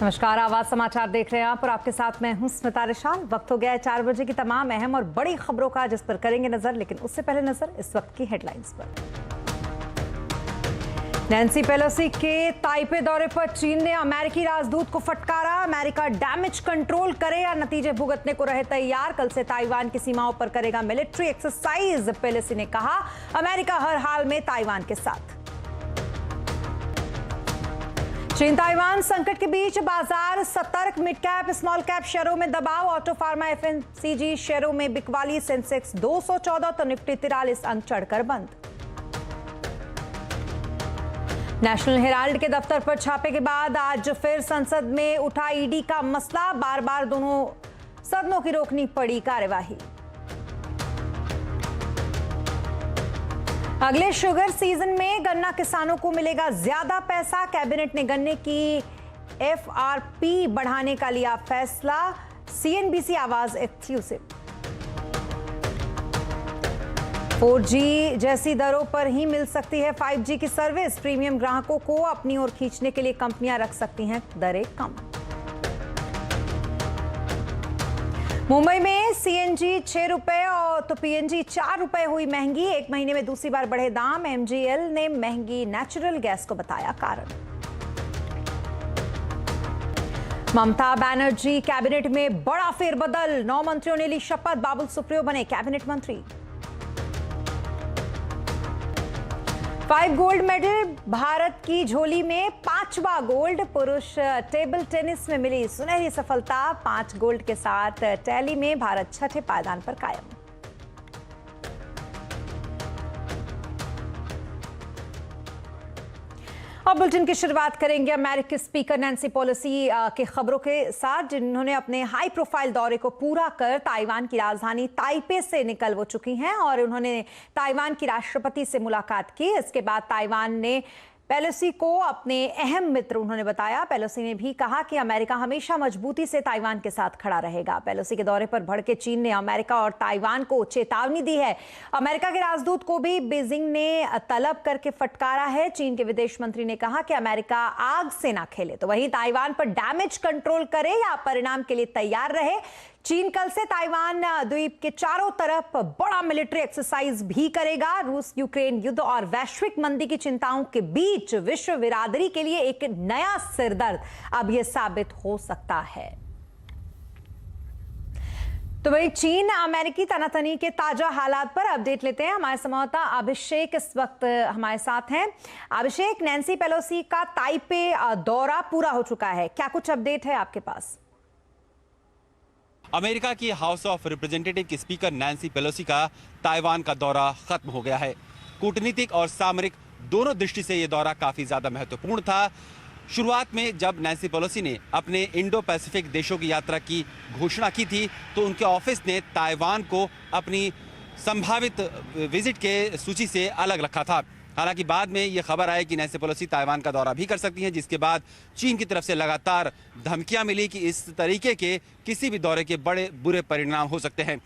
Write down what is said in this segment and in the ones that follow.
नमस्कार, आवाज समाचार देख रहे हैं आप और आपके साथ मैं हूं स्मिता रिशाल। वक्त हो गया है 4 बजे की तमाम अहम और बड़ी खबरों का, जिस पर करेंगे नजर। लेकिन उससे पहले नजर इस वक्त की हेडलाइंस पर। नैन्सी पेलोसी के ताइपे दौरे पर चीन ने अमेरिकी राजदूत को फटकारा। अमेरिका डैमेज कंट्रोल करे या नतीजे भुगतने को रहे तैयार। कल से ताइवान की सीमाओं पर करेगा मिलिट्री एक्सरसाइज। पेलोसी ने कहा, अमेरिका हर हाल में ताइवान के साथ। चीन ताइवान संकट के बीच बाजार सतर्क। मिड कैप स्मॉल कैप शेयरों में दबाव। ऑटो फार्मा एफएमसीजी शेयरों में बिकवाली। सेंसेक्स 214 तो निफ्टी 43 अंक चढ़कर बंद। नेशनल हेराल्ड के दफ्तर पर छापे के बाद आज फिर संसद में उठा ईडी का मसला। बार बार दोनों सदनों की रोकनी पड़ी कार्यवाही। अगले शुगर सीजन में गन्ना किसानों को मिलेगा ज्यादा पैसा। कैबिनेट ने गन्ने की एफआरपी बढ़ाने का लिया फैसला। सीएनबीसी आवाज एक्सक्लूसिव। 4G जैसी दरों पर ही मिल सकती है 5G की सर्विस। प्रीमियम ग्राहकों को अपनी ओर खींचने के लिए कंपनियां रख सकती हैं दरें कम। मुंबई में सीएनजी 6 रुपए और तो पीएनजी 4 रुपए हुई महंगी। एक महीने में दूसरी बार बढ़े दाम। एमजीएल ने महंगी नेचुरल गैस को बताया कारण। ममता बनर्जी कैबिनेट में बड़ा फेरबदल। 9 मंत्रियों ने ली शपथ। बाबुल सुप्रियो बने कैबिनेट मंत्री। 5 गोल्ड मेडल भारत की झोली में। 5वां गोल्ड। पुरुष टेबल टेनिस में मिली सुनहरी सफलता। 5 गोल्ड के साथ टैली में भारत 6ठे पायदान पर कायम। अब बुलेटिन की शुरुआत करेंगे अमेरिकी स्पीकर नैन्सी पेलोसी के खबरों के साथ, जिन्होंने अपने हाई प्रोफाइल दौरे को पूरा कर ताइवान की राजधानी ताइपे से निकल वो चुकी हैं और उन्होंने ताइवान की राष्ट्रपति से मुलाकात की। इसके बाद ताइवान ने पेलोसी को अपने अहम मित्र उन्होंने बताया। पेलोसी ने भी कहा कि अमेरिका हमेशा मजबूती से ताइवान के साथ खड़ा रहेगा। पेलोसी के दौरे पर भड़के चीन ने अमेरिका और ताइवान को चेतावनी दी है। अमेरिका के राजदूत को भी बीजिंग ने तलब करके फटकारा है। चीन के विदेश मंत्री ने कहा कि अमेरिका आग से ना खेले तो वहीं ताइवान पर डैमेज कंट्रोल करे या परिणाम के लिए तैयार रहे। चीन कल से ताइवान द्वीप के चारों तरफ बड़ा मिलिट्री एक्सरसाइज भी करेगा। रूस यूक्रेन युद्ध और वैश्विक मंदी की चिंताओं के बीच विश्व बिरादरी के लिए एक नया सिरदर्द अब यह साबित हो सकता है। तो वही चीन अमेरिकी तनातनी के ताजा हालात पर अपडेट लेते हैं। हमारे संवाददाता अभिषेक इस वक्त हमारे साथ हैं। अभिषेक, नैन्सी पेलोसी का ताइपे दौरा पूरा हो चुका है, क्या कुछ अपडेट है आपके पास? अमेरिका की हाउस ऑफ रिप्रेजेंटेटिव की स्पीकर नैन्सी पेलोसी का ताइवान का दौरा खत्म हो गया है। कूटनीतिक और सामरिक दोनों दृष्टि से यह दौरा काफी ज्यादा महत्वपूर्ण था। शुरुआत में जब नैन्सी पेलोसी ने अपने इंडो पैसिफिक देशों की यात्रा की घोषणा की थी तो उनके ऑफिस ने ताइवान को अपनी संभावित विजिट के सूची से अलग रखा था। हालांकि बाद में ये खबर आई कि नैन्सी पेलोसी ताइवान का दौरा भी कर सकती हैं, जिसके बाद चीन की तरफ से लगातार धमकियां मिली कि इस तरीके के किसी भी दौरे के बड़े बुरे परिणाम हो सकते हैं।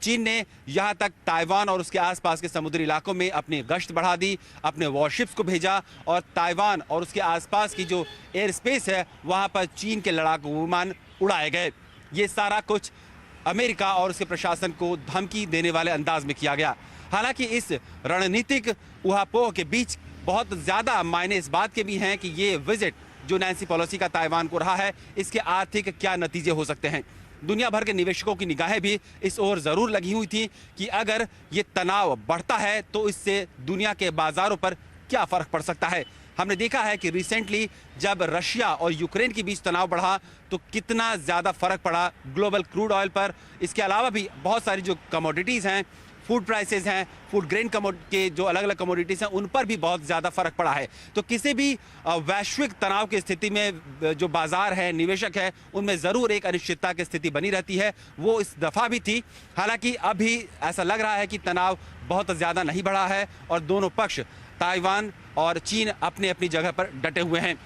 चीन ने यहां तक ताइवान और उसके आसपास के समुद्री इलाकों में अपनी गश्त बढ़ा दी, अपने वॉरशिप्स को भेजा और ताइवान और उसके आसपास की जो एयर स्पेस है वहां पर चीन के लड़ाकू विमान उड़ाए गए। ये सारा कुछ अमेरिका और उसके प्रशासन को धमकी देने वाले अंदाज में किया गया। हालांकि इस रणनीतिक उहापोह के बीच बहुत ज्यादा मायने इस बात के भी हैं कि ये विजिट जो नैन्सी पेलोसी का ताइवान को रहा है, इसके आर्थिक क्या नतीजे हो सकते हैं। दुनिया भर के निवेशकों की निगाहें भी इस ओर जरूर लगी हुई थी कि अगर ये तनाव बढ़ता है तो इससे दुनिया के बाजारों पर क्या फर्क पड़ सकता है। हमने देखा है कि रिसेंटली जब रशिया और यूक्रेन के बीच तनाव बढ़ा तो कितना ज्यादा फर्क पड़ा ग्लोबल क्रूड ऑयल पर। इसके अलावा भी बहुत सारी जो कमोडिटीज हैं, फूड प्राइसेस हैं, फूड ग्रेन के जो अलग अलग कमोडिटीज हैं, उन पर भी बहुत ज़्यादा फर्क पड़ा है। तो किसी भी वैश्विक तनाव की स्थिति में जो बाजार है, निवेशक है, उनमें ज़रूर एक अनिश्चितता की स्थिति बनी रहती है। वो इस दफ़ा भी थी। हालांकि अभी ऐसा लग रहा है कि तनाव बहुत ज़्यादा नहीं बढ़ा है और दोनों पक्ष ताइवान और चीन अपनी अपनी जगह पर डटे हुए हैं।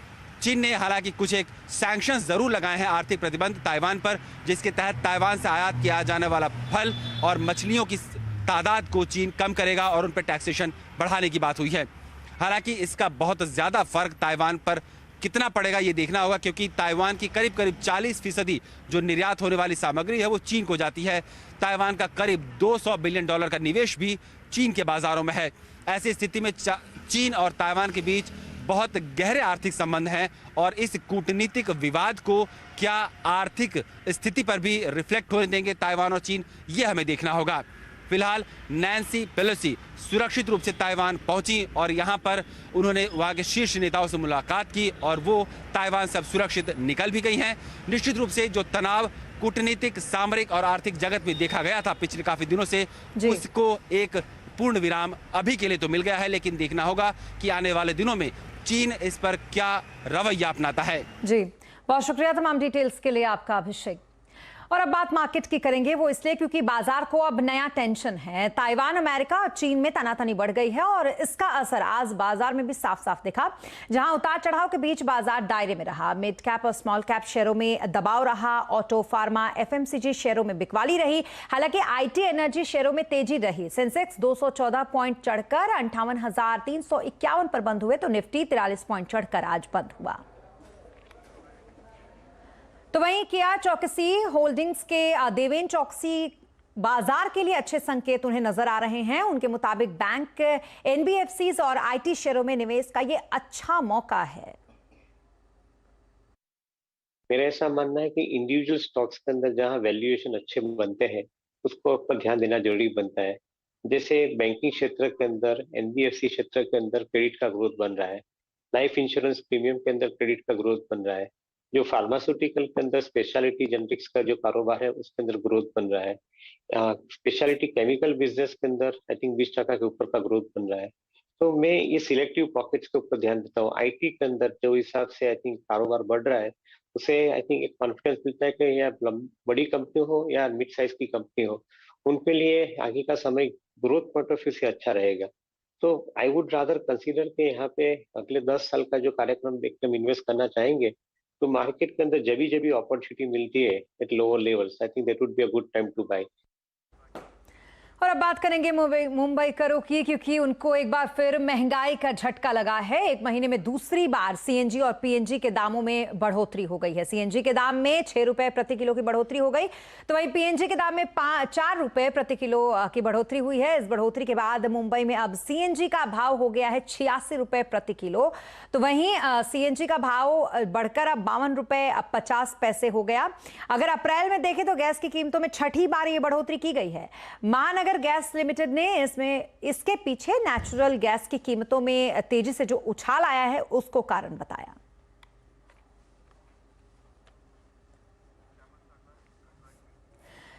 चीन ने हालांकि कुछ एक सैंक्शंस जरूर लगाए हैं, आर्थिक प्रतिबंध ताइवान पर, जिसके तहत ताइवान से आयात किया जाने वाला फल और मछलियों की तादाद को चीन कम करेगा और उन पर टैक्सेशन बढ़ाने की बात हुई है। हालांकि इसका बहुत ज़्यादा फर्क ताइवान पर कितना पड़ेगा ये देखना होगा, क्योंकि ताइवान की करीब करीब 40% जो निर्यात होने वाली सामग्री है वो चीन को जाती है। ताइवान का करीब $200 बिलियन का निवेश भी चीन के बाजारों में है। ऐसी स्थिति में चीन और ताइवान के बीच बहुत गहरे आर्थिक संबंध हैं और इस कूटनीतिक विवाद को क्या आर्थिक स्थिति पर भी रिफ्लेक्ट होने देंगे ताइवान और चीन, ये हमें देखना होगा। फिलहाल नैन्सी पेलोसी सुरक्षित रूप से ताइवान पहुंची और यहां पर उन्होंने वहां के शीर्ष नेताओं से मुलाकात की और वो ताइवान से अब सुरक्षित निकल भी गई हैं। निश्चित रूप से जो तनाव कूटनीतिक, सामरिक और आर्थिक जगत में देखा गया था पिछले काफी दिनों से, उसको एक पूर्ण विराम अभी के लिए तो मिल गया है, लेकिन देखना होगा कि आने वाले दिनों में चीन इस पर क्या रवैया अपनाता है। जी, बहुत शुक्रिया तमाम डिटेल्स के लिए आपका, अभिषेक। और अब बात मार्केट की करेंगे, वो इसलिए क्योंकि बाजार को अब नया टेंशन है। ताइवान, अमेरिका और चीन में तनातनी बढ़ गई है और इसका असर आज बाजार में भी साफ साफ दिखा। जहां उतार चढ़ाव के बीच बाजार दायरे में रहा। मिड कैप और स्मॉल कैप शेयरों में दबाव रहा। ऑटो, फार्मा, एफएमसीजी शेयरों में बिकवाली रही। हालांकि आईटी, एनर्जी शेयरों में तेजी रही। सेंसेक्स 214 पॉइंट चढ़कर 58,351 पर बंद हुए तो निफ्टी 43 पॉइंट चढ़कर आज बंद हुआ। तो वहीं किया चौकसी होल्डिंग्स के देवेन चौकसी बाजार के लिए अच्छे संकेत उन्हें नजर आ रहे हैं। उनके मुताबिक बैंक, एनबीएफसीज और आईटी शेयरों में निवेश का ये अच्छा मौका है। मेरा ऐसा मानना है कि इंडिविजुअल स्टॉक्स के अंदर जहां वैल्यूएशन अच्छे बनते हैं उसको पर ध्यान देना जरूरी बनता है। जैसे बैंकिंग क्षेत्र के अंदर, एनबीएफसी क्षेत्र के अंदर क्रेडिट का ग्रोथ बन रहा है। लाइफ इंश्योरेंस प्रीमियम के अंदर क्रेडिट का ग्रोथ बन रहा है। जो फार्मास्यूटिकल के अंदर स्पेशलिटी जेनरिक्स का जो कारोबार है उसके अंदर ग्रोथ बन रहा है। स्पेशलिटी केमिकल बिजनेस के अंदर आई थिंक 20% के ऊपर का ग्रोथ बन रहा है। तो मैं ये सिलेक्टिव पॉकेट्स के ऊपर ध्यान देता हूँ। आईटी के अंदर जो हिसाब से आई थिंक कारोबार बढ़ रहा है उसे आई थिंक एक कॉन्फिडेंस मिलता है कि या बड़ी कंपनी हो या मिड साइज की कंपनी हो, उनके लिए आगे का समय ग्रोथ पॉइंट ऑफ व्यू से अच्छा रहेगा। तो आई वुड रादर कंसीडर कि यहाँ पे अगले 10 साल का जो कार्यक्रम एकदम इन्वेस्ट करना चाहेंगे तो मार्केट के अंदर जब अपॉर्चुनिटी मिलती है at lower levels, I think that would be a good time to buy. और अब बात करेंगे मुंबई करो की, क्योंकि उनको एक बार फिर महंगाई का झटका लगा है। एक महीने में दूसरी बार सीएनजी और पीएनजी के दामों में बढ़ोतरी हो गई है। सीएनजी के दाम में 6 रुपए प्रति किलो की बढ़ोतरी हो गई, तो वहीं पीएनजी के दाम में 4 रुपए प्रति किलो की बढ़ोतरी हुई है। इस बढ़ोतरी के बाद मुंबई में अब सीएनजी का भाव हो गया है 86 रुपए प्रति किलो, तो वहीं सीएनजी का भाव बढ़कर अब 52 रुपए 50 पैसे हो गया। अगर अप्रैल में देखें तो गैस की कीमतों में छठी बार ये बढ़ोतरी की गई है। महानगर गैस लिमिटेड ने इसके पीछे नेचुरल गैस की कीमतों में तेजी से जो उछाल आया है उसको कारण बताया।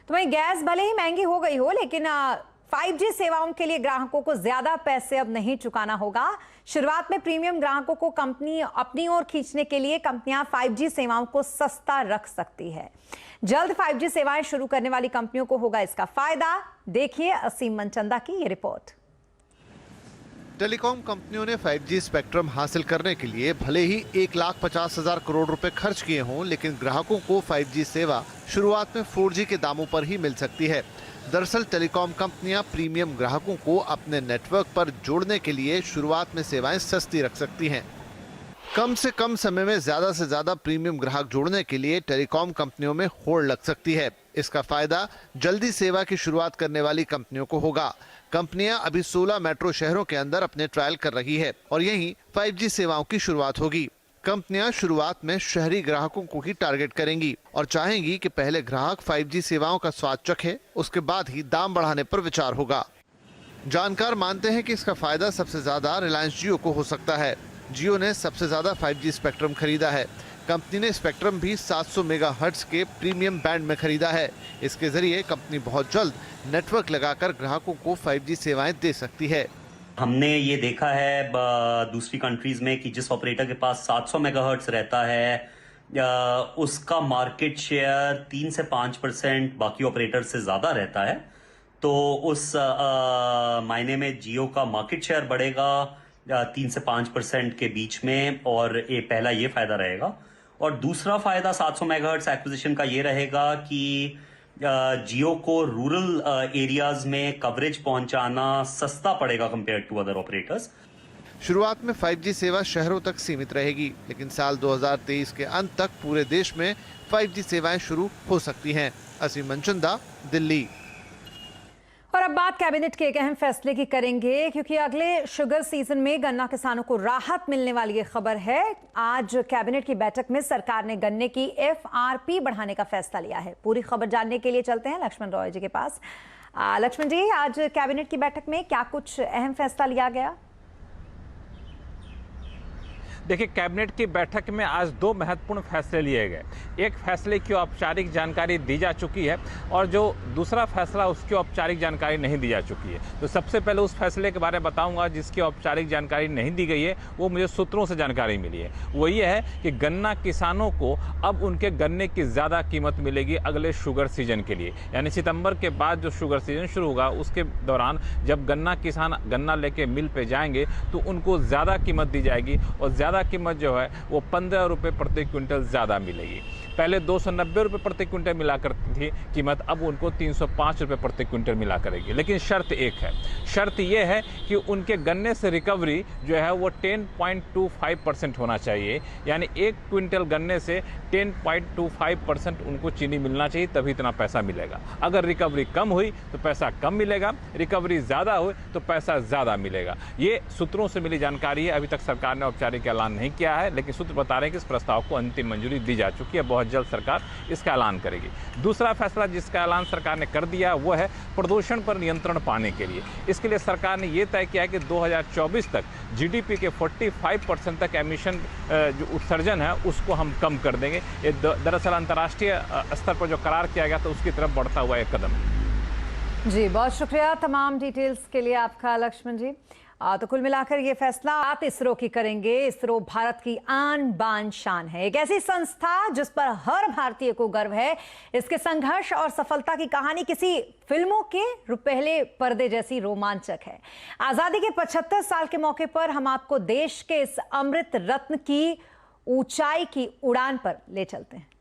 तो वहीं गैस भले ही महंगी हो गई हो, लेकिन 5G सेवाओं के लिए ग्राहकों को ज्यादा पैसे अब नहीं चुकाना होगा। शुरुआत में प्रीमियम ग्राहकों को कंपनी अपनी ओर खींचने के लिए कंपनियां 5G सेवाओं को सस्ता रख सकती है। जल्द 5G सेवाएं शुरू करने वाली कंपनियों को होगा इसका फायदा। देखिए असीम मनचंदा की ये रिपोर्ट। टेलीकॉम कंपनियों ने 5G स्पेक्ट्रम हासिल करने के लिए भले ही 1,50,000 करोड़ रुपए खर्च किए हों, लेकिन ग्राहकों को 5G सेवा शुरुआत में 4G के दामों पर ही मिल सकती है। दरअसल टेलीकॉम कंपनियां प्रीमियम ग्राहकों को अपने नेटवर्क पर जोड़ने के लिए शुरुआत में सेवाएं सस्ती रख सकती हैं। कम से कम समय में ज्यादा से ज्यादा प्रीमियम ग्राहक जोड़ने के लिए टेलीकॉम कंपनियों में होड़ लग सकती है। इसका फायदा जल्दी सेवा की शुरुआत करने वाली कंपनियों को होगा। कंपनियां अभी 16 मेट्रो शहरों के अंदर अपने ट्रायल कर रही है और यहीं 5G सेवाओं की शुरुआत होगी। कंपनियां शुरुआत में शहरी ग्राहकों को ही टारगेट करेंगी और चाहेंगी कि पहले ग्राहक 5G सेवाओं का स्वाद चखे, उसके बाद ही दाम बढ़ाने पर विचार होगा। जानकार मानते हैं कि इसका फायदा सबसे ज्यादा रिलायंस जियो को हो सकता है। जियो ने सबसे ज्यादा 5G स्पेक्ट्रम खरीदा है। कंपनी ने स्पेक्ट्रम भी 700 मेगाहर्ट्ज के प्रीमियम बैंड में खरीदा है। इसके जरिए कंपनी बहुत जल्द नेटवर्क लगाकर ग्राहकों को 5G सेवाएं दे सकती है। हमने ये देखा है दूसरी कंट्रीज में कि जिस ऑपरेटर के पास 700 मेगाहर्ट्ज रहता है उसका मार्केट शेयर 3 से 5% बाकी ऑपरेटर से ज़्यादा रहता है। तो उस मायने में जियो का मार्केट शेयर बढ़ेगा 3 से 5% के बीच में, और पहला ये फायदा रहेगा। और दूसरा फायदा 700 मेगाहर्ट्ज एक्विजिशन का ये रहेगा कि जियो को रूरल एरियाज में कवरेज पहुंचाना सस्ता पड़ेगा कंपेयर टू अदर ऑपरेटर्स। शुरुआत में 5G सेवा शहरों तक सीमित रहेगी, लेकिन साल 2023 के अंत तक पूरे देश में 5G सेवाएं शुरू हो सकती हैं। असीम मंचुंदा, दिल्ली। और अब बात कैबिनेट के एक अहम फैसले की करेंगे, क्योंकि अगले शुगर सीजन में गन्ना किसानों को राहत मिलने वाली ये खबर है। आज कैबिनेट की बैठक में सरकार ने गन्ने की FRP बढ़ाने का फैसला लिया है। पूरी खबर जानने के लिए चलते हैं लक्ष्मण रॉय जी के पास। लक्ष्मण जी, आज कैबिनेट की बैठक में क्या कुछ अहम फैसला लिया गया? देखिए, कैबिनेट की बैठक में आज दो महत्वपूर्ण फैसले लिए गए। एक फैसले की औपचारिक जानकारी दी जा चुकी है और जो दूसरा फैसला उसकी औपचारिक जानकारी नहीं दी जा चुकी है। तो सबसे पहले उस फैसले के बारे में बताऊंगा जिसकी औपचारिक जानकारी नहीं दी गई है, वो मुझे सूत्रों से जानकारी मिली है। वो ये है कि गन्ना किसानों को अब उनके गन्ने की ज़्यादा कीमत मिलेगी अगले शुगर सीजन के लिए। यानी सितंबर के बाद जो शुगर सीजन शुरू होगा उसके दौरान जब गन्ना किसान गन्ना लेके मिल पे जाएंगे तो उनको ज़्यादा कीमत दी जाएगी और ज़्यादा कीमत जो है वो 15 रुपये प्रति क्विंटल ज़्यादा मिलेगी। पहले 290 रुपये प्रति क्विंटल मिला करती थी कीमत, अब उनको 305 रुपये प्रति क्विंटल मिला करेगी। लेकिन शर्त एक है, शर्त ये है कि उनके गन्ने से रिकवरी जो है वो 10.25% होना चाहिए। यानी एक क्विंटल गन्ने से 10.25% उनको चीनी मिलना चाहिए, तभी इतना पैसा मिलेगा। अगर रिकवरी कम हुई तो पैसा कम मिलेगा, रिकवरी ज़्यादा हुई तो पैसा ज़्यादा मिलेगा। ये सूत्रों से मिली जानकारी है। अभी तक सरकार ने औपचारिक ऐलान नहीं किया है, लेकिन सूत्र बता रहे हैं कि इस प्रस्ताव को अंतिम मंजूरी दी जा चुकी है। बहुत जल्द सरकार इसका ऐलान करेगी। दूसरा फैसला जिसका ऐलान सरकार ने कर दिया वो है प्रदूषण पर नियंत्रण पाने के लिए। इसके लिए सरकार ने ये तय किया है कि 2024 तक GDP के 45% तक एमिशन जो उत्सर्जन है उसको हम कम कर देंगे। ये दरअसल अंतर्राष्ट्रीय स्तर पर जो करार किया गया था उसकी तरफ बढ़ता हुआ एक कदम है। जी, बहुत शुक्रिया तमाम डिटेल्स के लिए आपका लक्ष्मण जी। तो कुल मिलाकर ये फैसला आप इसरो की करेंगे। इसरो भारत की आन बान शान है, एक ऐसी संस्था जिस पर हर भारतीय को गर्व है। इसके संघर्ष और सफलता की कहानी किसी फिल्मों के पहले पर्दे जैसी रोमांचक है। आजादी के 75 साल के मौके पर हम आपको देश के इस अमृत रत्न की ऊंचाई की उड़ान पर ले चलते हैं।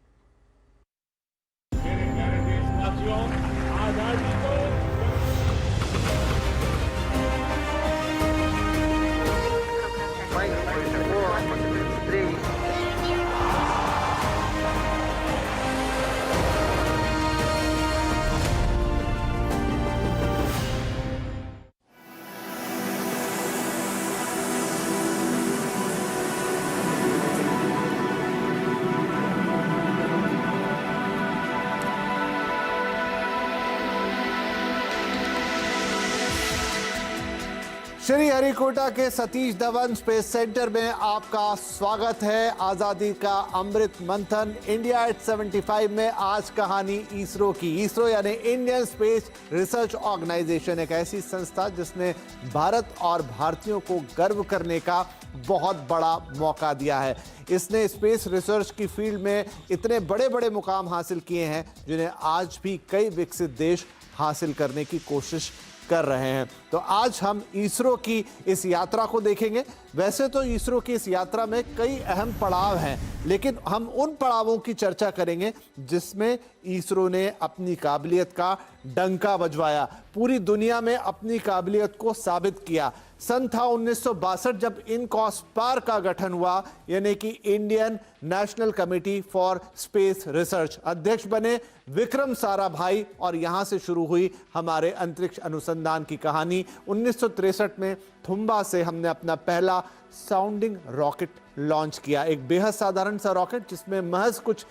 श्रीहरिकोटा के सतीश धवन स्पेस सेंटर में आपका स्वागत है। आज़ादी का अमृत मंथन इंडिया एट 75 में आज कहानी इसरो की। इसरो यानी इंडियन स्पेस रिसर्च ऑर्गेनाइजेशन, एक ऐसी संस्था जिसने भारत और भारतीयों को गर्व करने का बहुत बड़ा मौका दिया है। इसने स्पेस रिसर्च की फील्ड में इतने बड़े बड़े मुकाम हासिल किए हैं जिन्हें आज भी कई विकसित देश हासिल करने की कोशिश कर रहे हैं। तो आज हम इसरो की इस यात्रा को देखेंगे। वैसे तो इसरो की इस यात्रा में कई अहम पड़ाव हैं, लेकिन हम उन पड़ावों की चर्चा करेंगे जिसमें इसरो ने अपनी काबिलियत का डंका बजवाया, पूरी दुनिया में अपनी काबिलियत को साबित किया। सन था 1962 जब इनकॉस्पार का गठन हुआ, यानी कि Indian national committee for space research. अध्यक्ष बने विक्रम साराभाई और यहां से शुरू हुई हमारे अंतरिक्ष अनुसंधान की कहानी। 1963 में थुम्बा से हमने अपना पहला साउंडिंग रॉकेट लॉन्च किया, एक बेहद साधारण सा रॉकेट जिसमें महज कुछ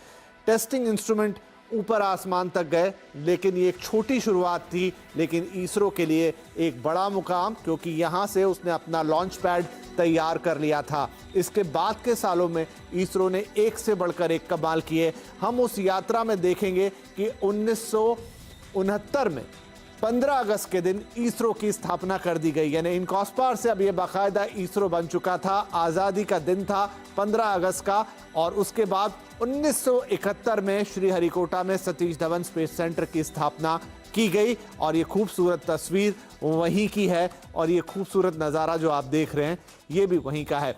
टेस्टिंग इंस्ट्रूमेंट ऊपर आसमान तक गए। लेकिन ये एक छोटी शुरुआत थी, लेकिन इसरो के लिए एक बड़ा मुकाम, क्योंकि यहाँ से उसने अपना लॉन्च पैड तैयार कर लिया था। इसके बाद के सालों में इसरो ने एक से बढ़कर एक कमाल किए। हम उस यात्रा में देखेंगे कि 1969 में 15 अगस्त के दिन इसरो की स्थापना कर दी गई, यानी इनकॉस्पार से अब ये बाकायदा इसरो बन चुका था। आज़ादी का दिन था 15 अगस्त का, और उसके बाद 1971 में श्रीहरिकोटा में सतीश धवन स्पेस सेंटर की स्थापना की गई। और ये खूबसूरत तस्वीर वहीं की है, और ये खूबसूरत नज़ारा जो आप देख रहे हैं ये भी वहीं का है।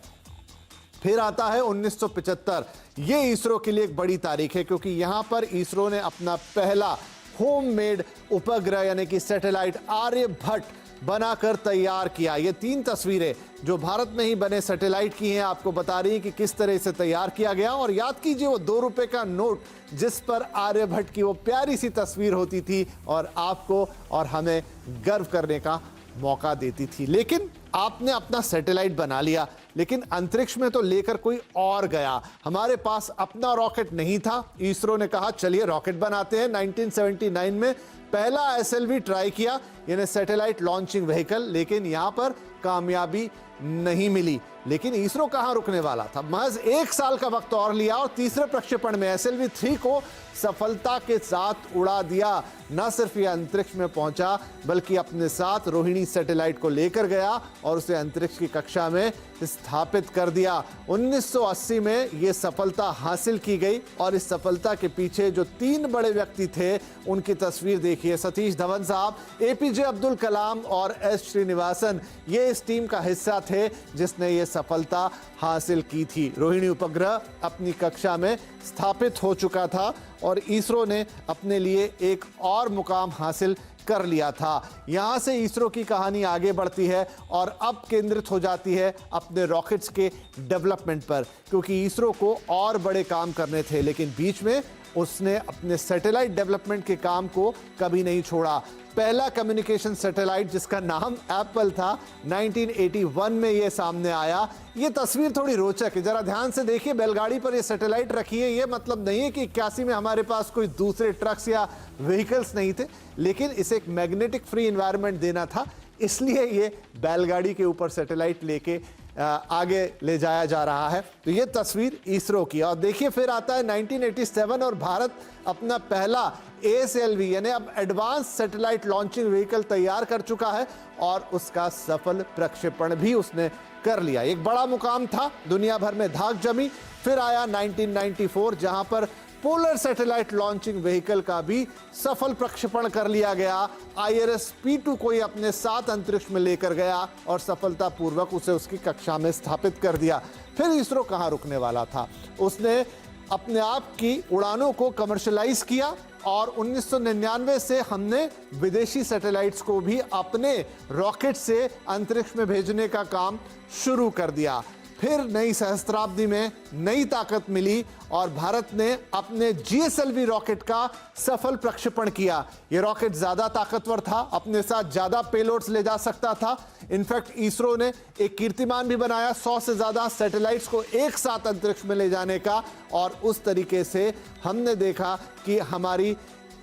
फिर आता है 1975। ये इसरो के लिए एक बड़ी तारीख है, क्योंकि यहाँ पर इसरो ने अपना पहला होममेड उपग्रह यानी कि सैटेलाइट आर्यभट्ट बनाकर तैयार किया। ये 3 तस्वीरें जो भारत में ही बने सैटेलाइट की हैं, आपको बता रही हैं कि किस तरह से तैयार किया गया। और याद कीजिए वो 2 रुपए का नोट जिस पर आर्यभट्ट की वो प्यारी सी तस्वीर होती थी और आपको और हमें गर्व करने का मौका देती थी। लेकिन आपने अपना सैटेलाइट बना लिया, लेकिन अंतरिक्ष में तो लेकर कोई और गया। हमारे पास अपना रॉकेट नहीं था। इसरो ने कहा चलिए रॉकेट बनाते हैं। 1979 में पहला SLV ट्राई किया, यानी सैटेलाइट लॉन्चिंग व्हीकल, लेकिन यहां पर कामयाबी नहीं मिली। लेकिन इसरो कहां रुकने वाला था, महज 1 साल का वक्त और लिया और तीसरे प्रक्षेपण में SLV-3 को सफलता के साथ उड़ा दिया। न सिर्फ ये अंतरिक्ष में पहुंचा, बल्कि अपने साथ रोहिणी सैटेलाइट को लेकर गया और उसे अंतरिक्ष की कक्षा में स्थापित कर दिया। 1980 में ये सफलता हासिल की गई और इस सफलता के पीछे जो 3 बड़े व्यक्ति थे उनकी तस्वीर देखिए। सतीश धवन साहब, APJ अब्दुल कलाम और S श्रीनिवासन, ये इस टीम का हिस्सा थे जिसने ये सफलता हासिल की थी। रोहिणी उपग्रह अपनी कक्षा में स्थापित हो चुका था और इसरो ने अपने लिए एक और मुकाम हासिल कर लिया था। यहां से इसरो की कहानी आगे बढ़ती है और अब केंद्रित हो जाती है अपने रॉकेट्स के डेवलपमेंट पर, क्योंकि इसरो को और बड़े काम करने थे। लेकिन बीच में उसने अपने सैटेलाइट डेवलपमेंट के काम को कभी नहीं छोड़ा। पहला कम्युनिकेशन सैटेलाइट जिसका नाम एप्पल था, 1981 में ये सामने आया। ये तस्वीर थोड़ी रोचक है, जरा ध्यान से देखिए। बैलगाड़ी पर ये सैटेलाइट रखी है। ये मतलब नहीं है कि 81 में हमारे पास कोई दूसरे ट्रक्स या व्हीकल्स नहीं थे, लेकिन इसे एक मैग्नेटिक फ्री एनवायरनमेंट देना था, इसलिए ये बैलगाड़ी के ऊपर सैटेलाइट लेके आगे ले जाया जा रहा है। तो ये तस्वीर इसरो की। और देखिए फिर आता है 1987 और भारत अपना पहला ASLV यानी अब एडवांस सैटेलाइट लॉन्चिंग व्हीकल तैयार कर चुका है और उसका सफल प्रक्षेपण भी उसने कर लिया। एक बड़ा मुकाम था, दुनिया भर में धाक जमी। फिर आया 1994 जहां पर पोलर सैटेलाइट लॉन्चिंग व्हीकल का भी सफल प्रक्षेपण कर लिया गया। IRS P2 को ही अपने साथ अंतरिक्ष में लेकर गया और सफलतापूर्वक उसे उसकी कक्षा में स्थापित कर दिया। फिर इसरो कहां रुकने वाला था, उसने अपने आप की उड़ानों को कमर्शलाइज किया और 1999 से हमने विदेशी सैटेलाइट्स को भी अपने रॉकेट से अंतरिक्ष में भेजने का काम शुरू कर दिया। फिर नई सहस्त्राब्दी में नई ताकत मिली और भारत ने अपने GSLV रॉकेट का सफल प्रक्षेपण किया। यह रॉकेट ज्यादा ताकतवर था, अपने साथ ज्यादा पेलोड्स ले जा सकता था। इनफैक्ट इसरो ने एक कीर्तिमान भी बनाया, 100 से ज्यादा सैटेलाइट्स को एक साथ अंतरिक्ष में ले जाने का। और उस तरीके से हमने देखा कि हमारी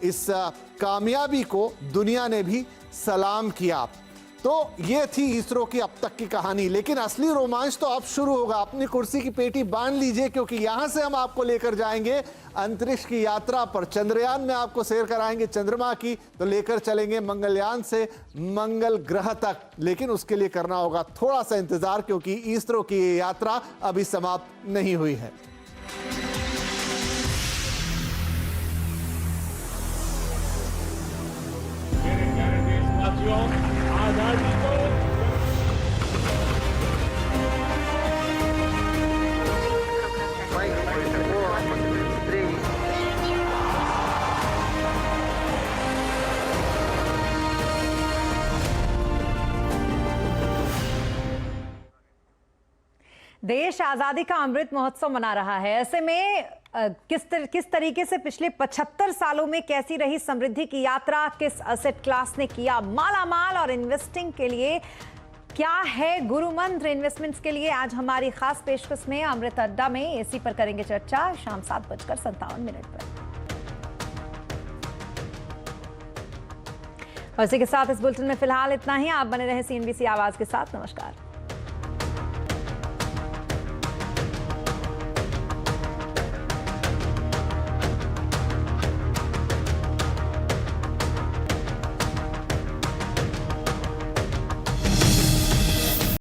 इस कामयाबी को दुनिया ने भी सलाम किया। तो ये थी इसरो की अब तक की कहानी, लेकिन असली रोमांच तो अब शुरू होगा। अपनी कुर्सी की पेटी बांध लीजिए, क्योंकि यहां से हम आपको लेकर जाएंगे अंतरिक्ष की यात्रा पर। चंद्रयान में आपको सैर कराएंगे चंद्रमा की, तो लेकर चलेंगे मंगलयान से मंगल ग्रह तक। लेकिन उसके लिए करना होगा थोड़ा सा इंतजार, क्योंकि इसरो की ये यात्रा अभी समाप्त नहीं हुई है। देश आजादी का अमृत महोत्सव मना रहा है। ऐसे में किस तरीके से पिछले 75 सालों में कैसी रही समृद्धि की यात्रा, किस असेट क्लास ने किया मालामाल और इन्वेस्टिंग के लिए क्या है गुरु मंत्र इन्वेस्टमेंट्स के लिए, आज हमारी खास पेशकश में अमृत अड्डा में इसी पर करेंगे चर्चा शाम 7:57 पर। और इसी के साथ इस बुलेटिन में फिलहाल इतना ही। आप बने रहे CNBC आवाज के साथ। नमस्कार।